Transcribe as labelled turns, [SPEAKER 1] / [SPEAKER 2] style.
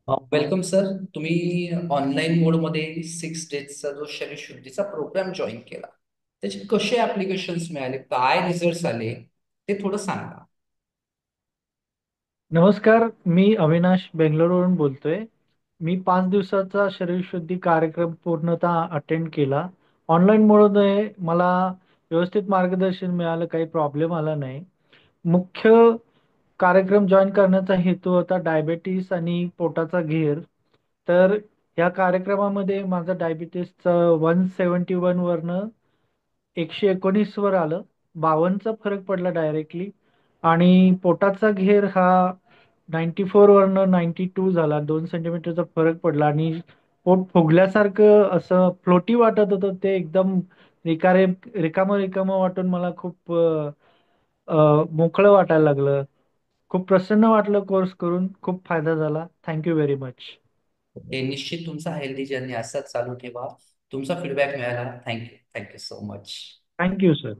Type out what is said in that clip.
[SPEAKER 1] Welcome sir. तुम्ही online मोडमध्ये 6 डेजचा जो शरीर शुद्धीचा प्रोग्राम जॉईन केला, त्याचे कसे ऍप्लिकेशन्स मिळाले, काय रिझल्ट्स आले, ते थोडं सांगा.
[SPEAKER 2] नमस्कार, मी अविनाश बेंगलोरवरून बोलतोय. मी 5 दिवसाचा शरीरशुद्धी कार्यक्रम पूर्णतः अटेंड केला. ऑनलाईन मुळे मला व्यवस्थित मार्गदर्शन मिळालं, काही प्रॉब्लेम आला नाही. मुख्य कार्यक्रम जॉईन करण्याचा हेतू होता डायबेटीस आणि पोटाचा घेर. तर या कार्यक्रमामध्ये माझं डायबिटीसचं 171 वरनं 119 वर आलं. 52चा फरक पडला डायरेक्टली. आणि पोटाचा घेर हा 94 वरनं 92 झाला. 2 सेंटीमीटरचा फरक पडला आणि पोट फुगल्यासारखं असं फ्लोटी वाटत होतं. ते एकदम रिकारे रिकामं रिकामं वाटून मला खूप मोकळं वाटायला लागलं. खूप प्रसन्न वाटलं कोर्स करून. खूप फायदा झाला. Thank you very much.
[SPEAKER 1] हे निश्चित तुमचा हेल्दी जर्नी असाच चालू ठेवा. तुमचा फीडबॅक मिळाला. Thank you. Thank you so much.
[SPEAKER 2] Thank you sir.